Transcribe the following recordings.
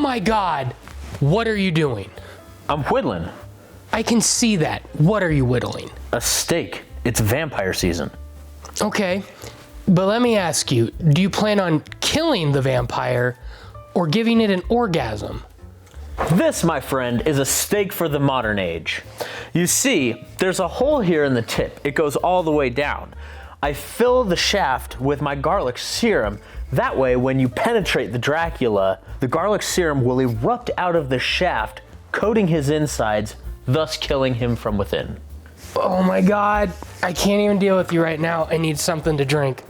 my God! What are you doing? I'm whittling. I can see that. What are you whittling? A steak. It's vampire season. Okay, but let me ask you, do you plan on killing the vampire or giving it an orgasm? This, my friend, is a steak for the modern age. You see, there's a hole here in the tip. It goes all the way down. I fill the shaft with my garlic serum. That way, when you penetrate the Dracula, the garlic serum will erupt out of the shaft, coating his insides, thus killing him from within. Oh my God, I can't even deal with you right now. I need something to drink.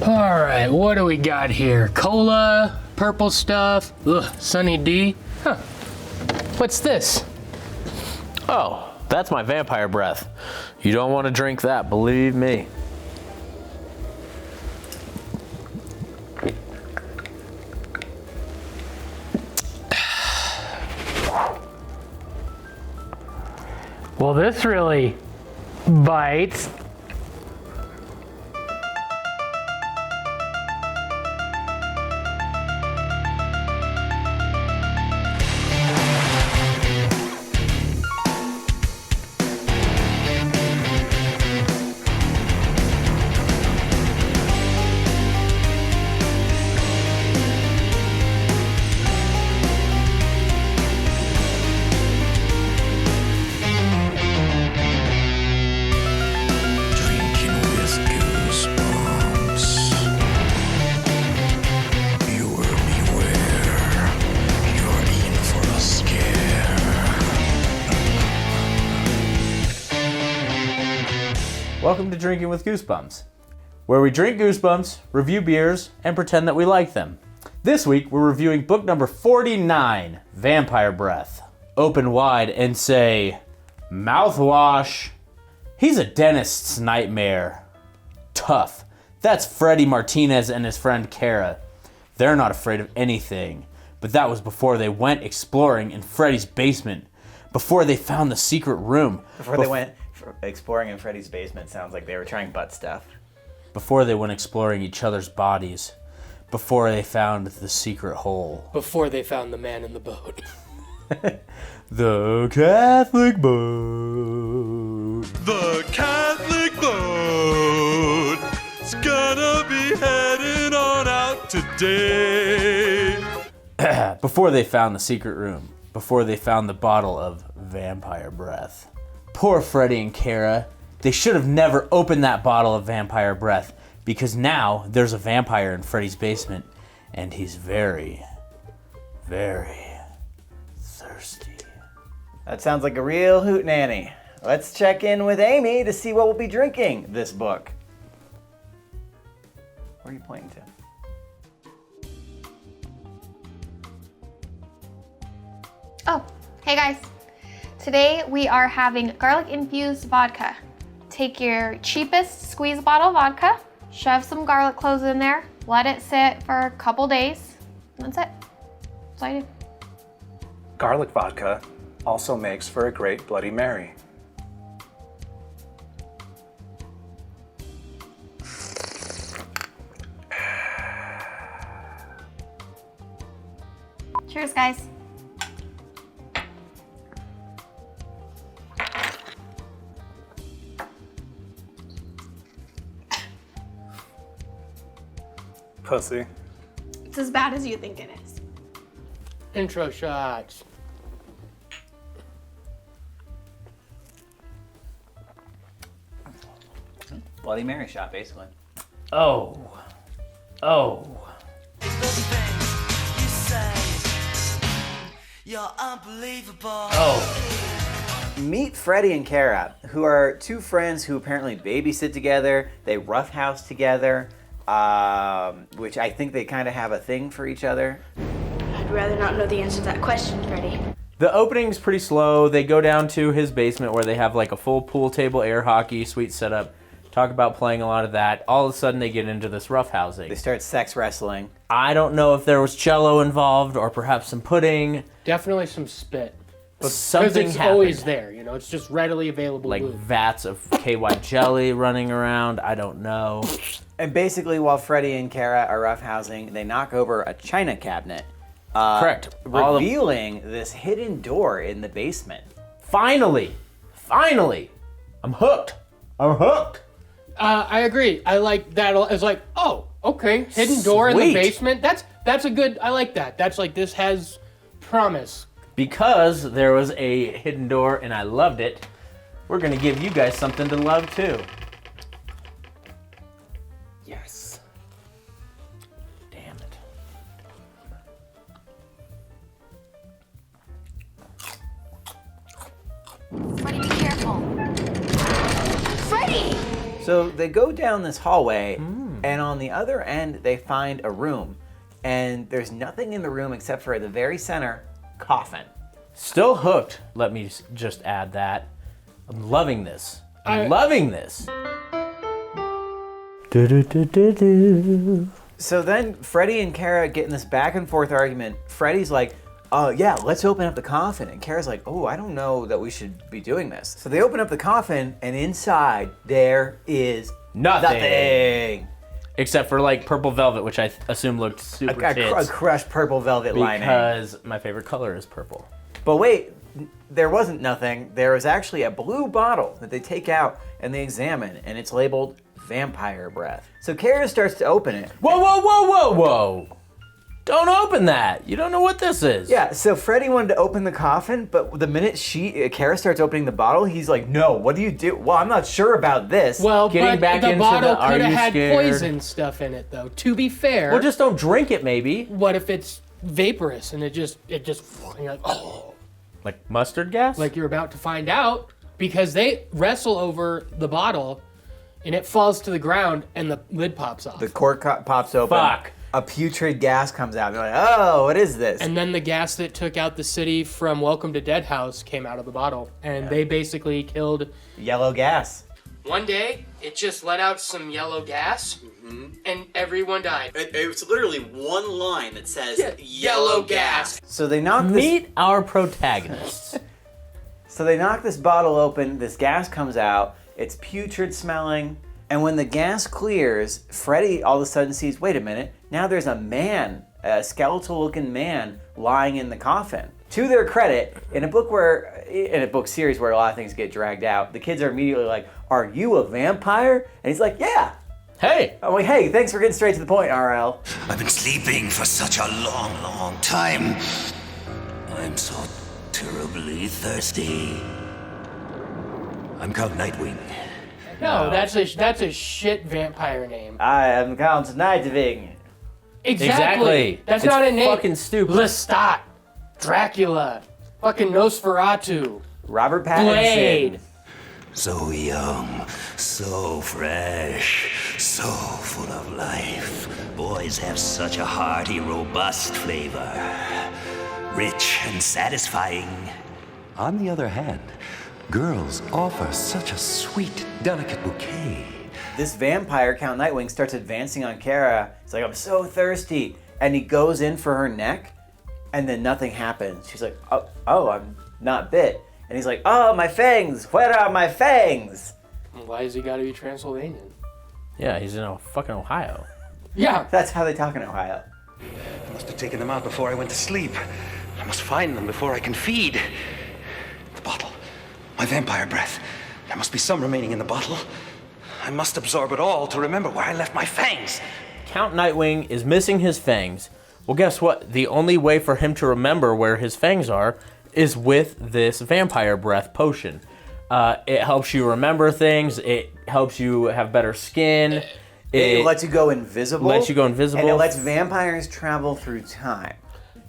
All right, what do we got here? Cola, purple stuff, Sunny D. Huh, what's this? Oh, that's my vampire breath. You don't want to drink that, believe me. Well, this really bites. Welcome to Drinking with Goosebumps, where we drink Goosebumps, review beers, and pretend that we like them. This week, we're reviewing book number 49, Vampire Breath. Open wide and say, mouthwash. He's a dentist's nightmare. Tough. That's Freddy Martinez and his friend Kara. They're not afraid of anything, but that was before they went exploring in Freddy's basement, before they found the secret room. Before they went exploring in Freddy's basement, sounds like they were trying butt stuff. Before they went exploring each other's bodies. Before they found the secret hole. Before they found the man in the boat. The Catholic boat. The Catholic boat is gonna be heading on out today. Before they found the secret room. Before they found the bottle of vampire breath. Poor Freddy and Kara. They should have never opened that bottle of vampire breath, because now there's a vampire in Freddy's basement, and he's very, very thirsty. That sounds like a real hootenanny. Let's check in with Amy to see what we'll be drinking this book. Where are you pointing to? Oh, hey guys. Today we are having garlic infused vodka. Take your cheapest squeeze bottle of vodka, shove some garlic cloves in there, let it sit for a couple days. That's it. That's all I do. Garlic vodka also makes for a great Bloody Mary. Cheers, guys. Pussy. It's as bad as you think it is. Intro shots. Bloody Mary shot, basically. Oh. You're unbelievable. Meet Freddy and Kara, who are two friends who apparently babysit together. They roughhouse together, which I think they kind of have a thing for each other. I'd rather not know the answer to that question, Freddy. The opening's pretty slow. They go down to his basement where they have like a full pool table, air hockey, sweet setup. Talk about playing a lot of that. All of a sudden they get into this roughhousing. They start sex wrestling. I don't know if there was Jell-O involved or perhaps some pudding. Definitely some spit. Because something it's happened. always there, you know. It's just readily available. Like lube. vats of KY jelly running around. I don't know. And basically, while Freddy and Kara are roughhousing, they knock over a china cabinet. Correct. Revealing this hidden door in the basement. Finally, I'm hooked. I agree. I like that. It's like, oh, okay, hidden door in the Sweet. basement. That's a good. I like that. That's like this has promise. Because there was a hidden door and I loved it, we're gonna give you guys something to love too. Yes. Damn it. Freddy, be careful. Freddy! So they go down this hallway, and on the other end, they find a room. And there's nothing in the room except for at the very center, coffin. Still hooked. Let me just add that. I'm loving this. I'm loving this. So then Freddy and Kara get in this back and forth argument. Freddy's like, yeah, let's open up the coffin. And Kara's like, oh, I don't know that we should be doing this. So they open up the coffin, and inside there is nothing. Except for like purple velvet, which I assume looked super A tits. crushed purple velvet lining. Because my favorite color is purple. But wait, there wasn't nothing. There was actually a blue bottle that they take out and they examine, and it's labeled vampire breath. So Kara starts to open it. Whoa. Don't open that. You don't know what this is. Yeah, so Freddy wanted to open the coffin, but the minute Kara starts opening the bottle, he's like, no, what do you do? Well, I'm not sure about this. Well, Getting but back the into bottle the, are could have you had scared? poison stuff in it, though. To be fair, Well, just don't drink it, maybe. what if it's vaporous and it just and you're like, oh, Like mustard gas? like you're about to find out because they wrestle over the bottle and it falls to the ground and the lid pops off. The cork pops open. Fuck. A putrid gas comes out. They're like, oh, what is this? And then the gas that took out the city from Welcome to Dead House came out of the bottle, and they basically killed. Yellow gas. One day, it just let out some yellow gas, and everyone died. It's literally one line that says Yellow gas. So they knock this. Meet our protagonists. So they knock this bottle open. This gas comes out. It's putrid smelling. And when the gas clears, Freddy all of a sudden sees, wait a minute, now there's a man, a skeletal-looking man lying in the coffin. To their credit, in a book series where a lot of things get dragged out, the kids are immediately like, are you a vampire? And he's like, yeah. Hey. I'm like, hey, thanks for getting straight to the point, RL. I've been sleeping for such a long time. I'm so terribly thirsty. I'm Count Nightwing. No, that's a shit vampire name. I am Count Nightwing. Exactly. That's It's not a name. fucking stupid. Lestat, Dracula, fucking Nosferatu, Robert Pattinson. Blade. So young, so fresh, so full of life. Boys have such a hearty, robust flavor. Rich and satisfying. On the other hand, girls offer such a sweet, delicate bouquet. This vampire, Count Nightwing, starts advancing on Kara. He's like, I'm so thirsty. And he goes in for her neck, and then nothing happens. She's like, oh, I'm not bit. And he's like, oh, my fangs, where are my fangs? Why has he got to be Transylvanian? Yeah, he's in fucking Ohio. Yeah. That's how they talk in Ohio. I must have taken them out before I went to sleep. I must find them before I can feed. The bottle. My vampire breath. There must be some remaining in the bottle. I must absorb it all to remember where I left my fangs. Count Nightwing is missing his fangs. Well, guess what? The only way for him to remember where his fangs are is with this vampire breath potion. It helps you remember things. It helps you have better skin. It lets you go invisible. Lets you go invisible. And it lets vampires travel through time.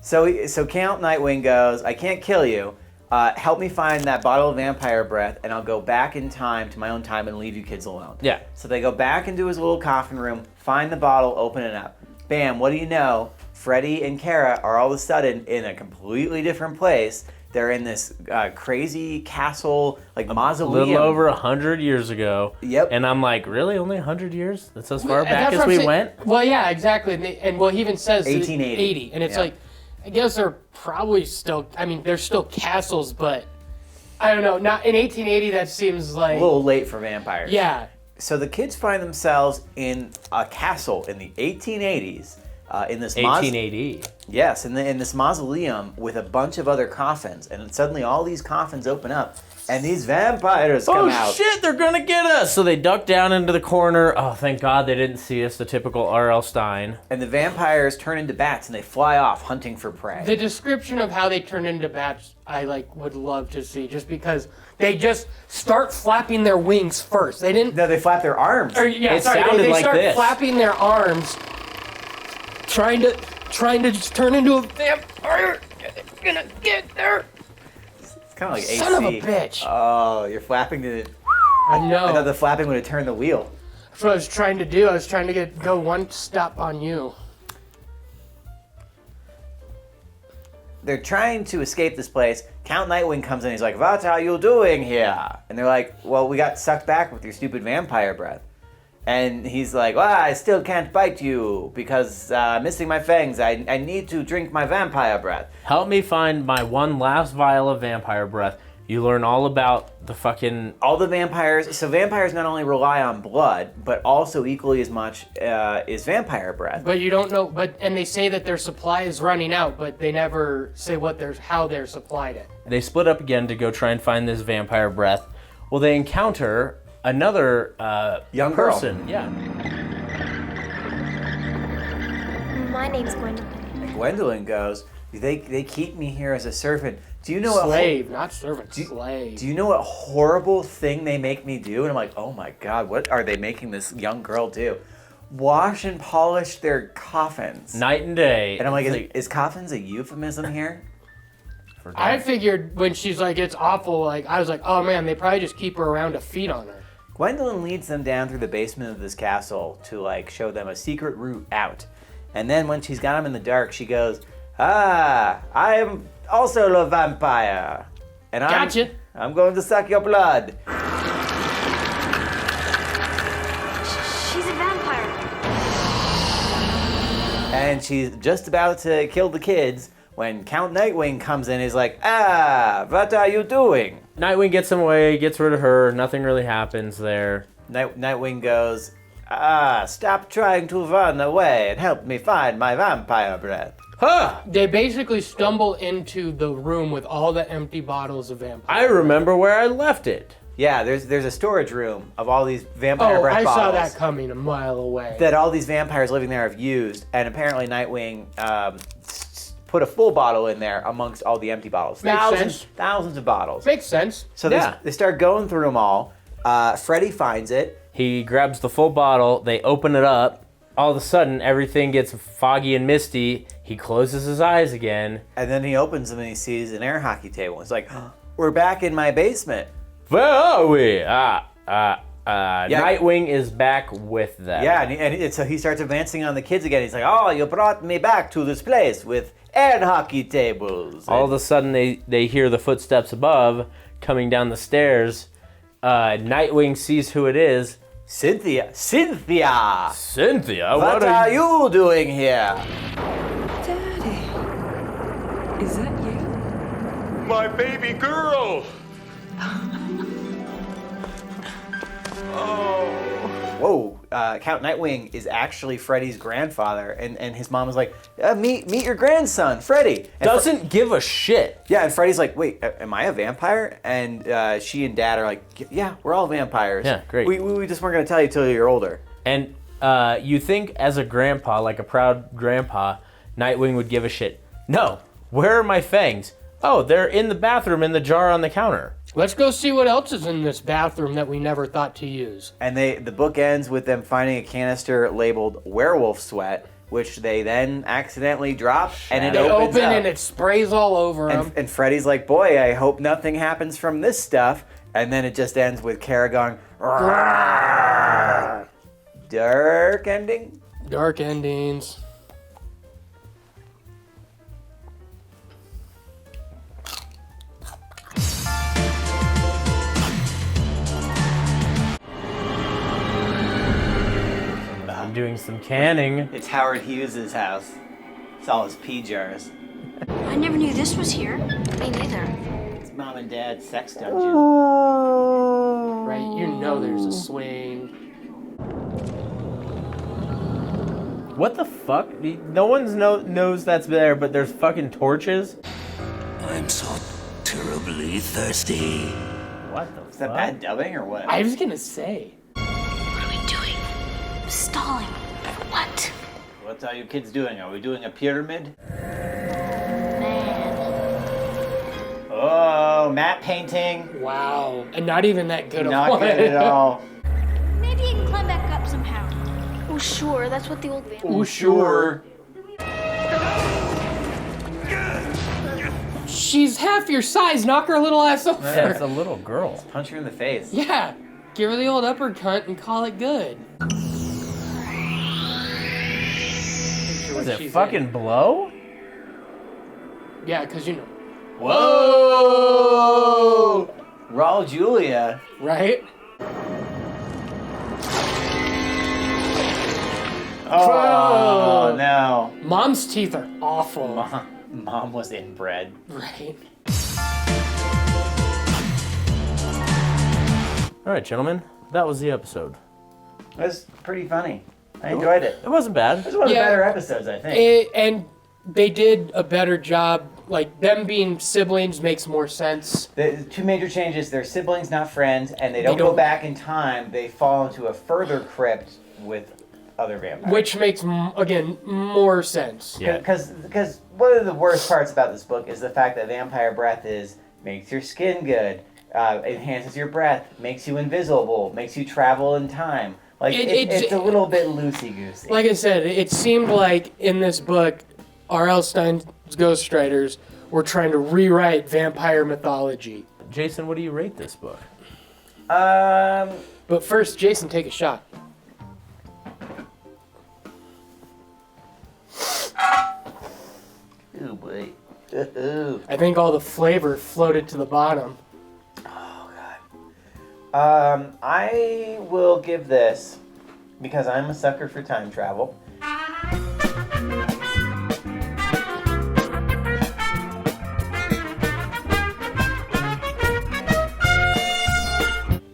So Count Nightwing goes, I can't kill you. Help me find that bottle of vampire breath, and I'll go back in time to my own time and leave you kids alone. Yeah. So they go back into his little coffin room, find the bottle, open it up. Bam, what do you know? Freddy and Kara are all of a sudden in a completely different place. They're in this crazy castle, like mausoleum. A little over 100 years ago. Yep. And I'm like, really? Only 100 years? That's as far And back that's as what I'm we saying. went? Well, yeah, exactly. And he even says 1880. 80. And it's Yeah. like, I guess they're probably still, I mean, they're still castles, but I don't know. Not in 1880, that seems like A little late for vampires. Yeah. So the kids find themselves in a castle in the 1880s. In this 1880. Yes, in this mausoleum with a bunch of other coffins, and suddenly all these coffins open up, and these vampires come out. Oh shit, they're gonna get us! So they duck down into the corner. Oh, thank God they didn't see us, the typical R.L. Stein. And the vampires turn into bats, and they fly off hunting for prey. The description of how they turn into bats, I would love to see, just because they just start flapping their wings first. They didn't. No, they flap their arms. It sounded they like start this. flapping their arms, trying to just turn into a vampire. Gonna get there. It's kind of like AC. Son of a bitch. Oh, you're flapping the. I know. I thought the flapping would have turned the wheel. That's what I was trying to do. I was trying to go one step on you. They're trying to escape this place. Count Nightwing comes in. He's like, "What are you doing here?" And they're like, "Well, we got sucked back with your stupid vampire breath." And he's like, "Well, I still can't bite you because I'm missing my fangs. I need to drink my vampire breath." Help me find my one last vial of vampire breath. You learn all about the fucking... All the vampires. So vampires not only rely on blood, but also equally as much is vampire breath. But you don't know. And they say that their supply is running out, but they never say how they're supplied it. They split up again to go try and find this vampire breath. Well, they encounter another young person. girl. Yeah. My name's Gwendolyn. And Gwendolyn goes, They keep me here as a servant. Do you know slave, not servant, slave. Do you know what horrible thing they make me do? And I'm like, oh my God, what are they making this young girl do? Wash and polish their coffins. Night and day. And I'm like, is coffins a euphemism here? I figured when she's like, it's awful, I was like, oh man, they probably just keep her around to feed on her. Gwendolyn leads them down through the basement of this castle to show them a secret route out. And then when she's got them in the dark, she goes, I am also a vampire. And Gotcha. I'm going to suck your blood. She's a vampire. And she's just about to kill the kids when Count Nightwing comes in. He's like, what are you doing? Nightwing gets him away, gets rid of her. Nothing really happens there. Nightwing goes, stop trying to run away and help me find my vampire breath. Huh! They basically stumble into the room with all the empty bottles of vampire. I remember where I left it. Yeah, there's a storage room of all these vampire breath I bottles. saw that coming a mile away. That all these vampires living there have used, and apparently Nightwing put a full bottle in there amongst all the empty bottles. Thousands of bottles. Makes sense. So they start going through them all. Freddy finds it. He grabs the full bottle, they open it up. All of a sudden, everything gets foggy and misty. He closes his eyes again. And then he opens them and he sees an air hockey table. It's like, we're back in my basement. Where are we? Nightwing is back with them. Yeah, and so he starts advancing on the kids again. He's like, oh, you brought me back to this place with air hockey tables. All of a sudden, they hear the footsteps above coming down the stairs. Nightwing sees who it is. Cynthia! What are you doing here? Daddy, is that you? My baby girl! Whoa, Count Nightwing is actually Freddy's grandfather, and his mom was like, meet your grandson, Freddy. And doesn't give a shit. Yeah, and Freddy's like, wait, am I a vampire? And she and Dad are like, yeah, we're all vampires. Yeah, great. We just weren't going to tell you till you're older. And you think as a grandpa, like a proud grandpa, Nightwing would give a shit. No, where are my fangs? Oh, they're in the bathroom in the jar on the counter. Let's go see what else is in this bathroom that we never thought to use. And the book ends with them finding a canister labeled werewolf sweat, which they then accidentally drop, and it opens up. And it sprays all over them. And Freddy's like, boy, I hope nothing happens from this stuff. And then it just ends with Kara going, "Rawr." Dark ending? Dark endings. I'm doing some canning. It's Howard Hughes' house. It's all his pee jars. never knew this was here. Me neither. It's mom and dad's sex dungeon. Right? You know there's a swing. What the fuck? No one knows that's there, but there's fucking torches. I'm so terribly thirsty. What the Is that bad dubbing or what? I was gonna say. What are we doing? Stalling. For what? What's all you kids doing? Are we doing a pyramid? Man. Oh, matte painting. Wow. And not even that good of Not one. good at all. Maybe you can climb back up somehow. Oh, sure. That's what the old man. Oh, sure. She's half your size. Knock her little ass over. Yeah, it's a little girl. Punch her in the face. Yeah. Give her the old uppercut and call it good. Was it fucking blow? Yeah, because you know. Whoa! Raul Julia. Right? Oh, no. Mom's teeth are awful. Mom was inbred. Right? All right, gentlemen, that was the episode. It was pretty funny. I enjoyed it. It wasn't bad. It was one of the Yeah. better episodes, I think. And they did a better job. Like, them being siblings makes more sense. The two major changes, they're siblings, not friends, and they don't go back in time. They fall into a further crypt with other vampires. Which makes, again, more sense. Yeah. Because one of the worst parts about this book is the fact that vampire breath makes your skin good, enhances your breath, makes you invisible, makes you travel in time. Like, it's a little bit loosey-goosey. Like I said, it seemed like in this book, R.L. Stein's ghostwriters were trying to rewrite vampire mythology. Jason, what do you rate this book? But first, Jason, take a shot. Ooh, boy. I think all the flavor floated to the bottom. I will give this, because I'm a sucker for time travel.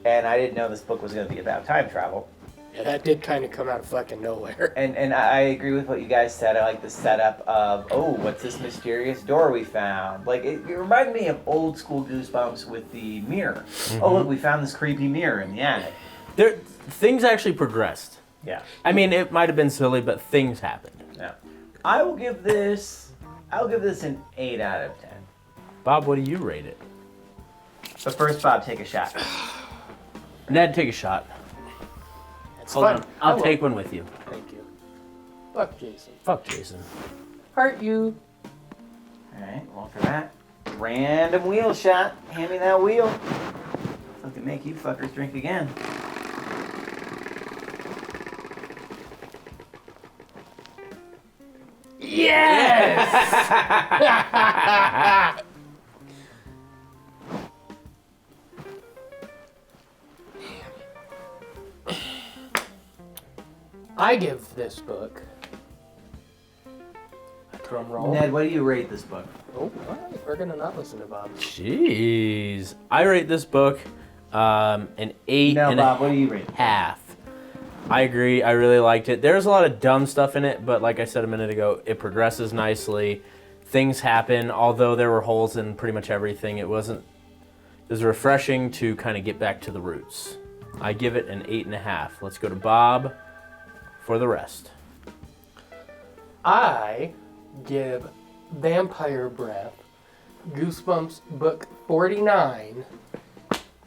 And I didn't know this book was going to be about time travel. Yeah, that did kind of come out of fucking nowhere. And I agree with what you guys said. I like the setup of, oh, what's this mysterious door we found? Like, it reminded me of old school Goosebumps with the mirror. Mm-hmm. Oh, look, we found this creepy mirror in the attic. Things actually progressed. Yeah. I mean, it might have been silly, but things happened. Yeah. I'll give this an 8 out of 10. Bob, what do you rate it? But first, Bob, take a shot. Ned, take a shot. Hold on. I'll take one with you. Thank you. Fuck Jason. Fuck Jason. Heart you. Alright, well for that, random wheel shot. Hand me that wheel. So I can make you fuckers drink again. Yes! I give this book a drum roll. Ned, what do you rate this book? Oh, all right. We're gonna not listen to Bob. Jeez. I rate this book an 8 No, and Bob, what a do you rate? half. I agree. I really liked it. There's a lot of dumb stuff in it, but like I said a minute ago, it progresses nicely. Things happen, although there were holes in pretty much everything. It was refreshing to kind of get back to the roots. I give it an 8.5. Let's go to Bob for the rest. I give Vampire Breath, Goosebumps book 49,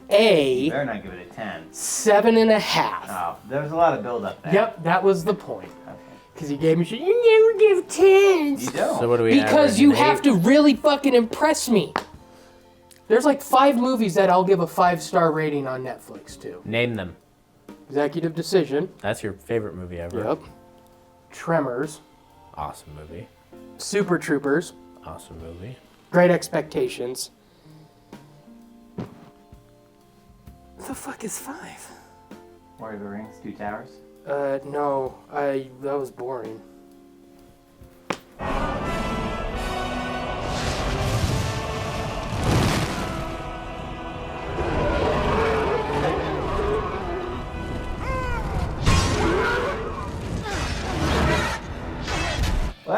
You better not give it a 10. 7.5. Oh, there was a lot of build-up there. Yep, that was the point. Okay. Because you gave me shit. You never give 10s. You don't. So what do we have? Because you have to really fucking impress me. There's like 5 movies that I'll give a 5-star rating on Netflix to. Name them. Executive Decision. That's your favorite movie ever. Yep. Tremors. Awesome movie. Super Troopers. Awesome movie. Great Expectations. What the fuck is 5? Lord of the Rings, Two Towers. No. That was boring.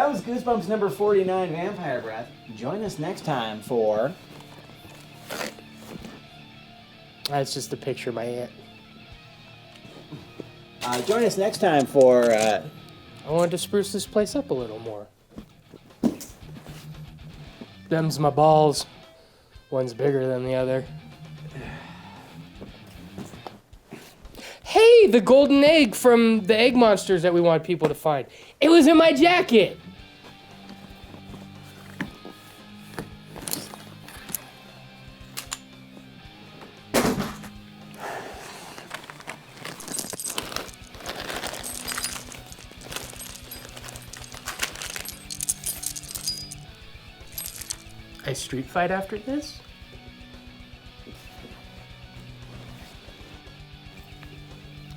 that was Goosebumps number 49, Vampire Breath. Join us next time for... That's just a picture of my aunt. Join us next time for... I wanted to spruce this place up a little more. Them's my balls. One's bigger than the other. Hey, the golden egg from the egg monsters that we want people to find. It was in my jacket. I street fight after this?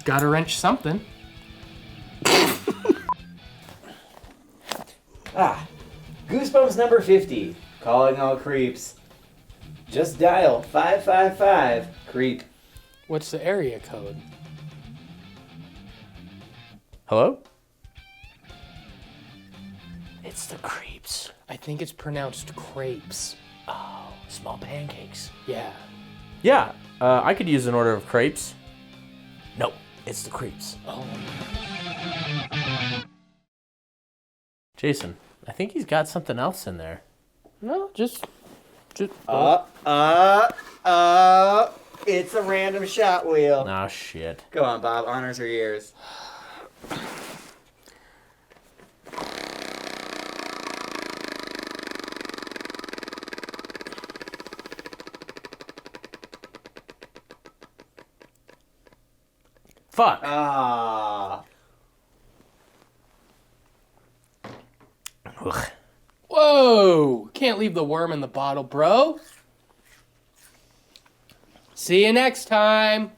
Gotta wrench something. Goosebumps number 50. Calling all creeps. Just dial 555-CREEP. What's the area code? Hello? It's the creeps. I think it's pronounced crepes. Oh, small pancakes. Yeah. Yeah, I could use an order of crepes. Nope, it's the creeps. Oh. Jason, I think he's got something else in there. No, just. It's a random shot wheel. Oh, shit. Go on, Bob. Honors her ears. Fuck. Ah. Ugh. Whoa! Can't leave the worm in the bottle, bro. See you next time.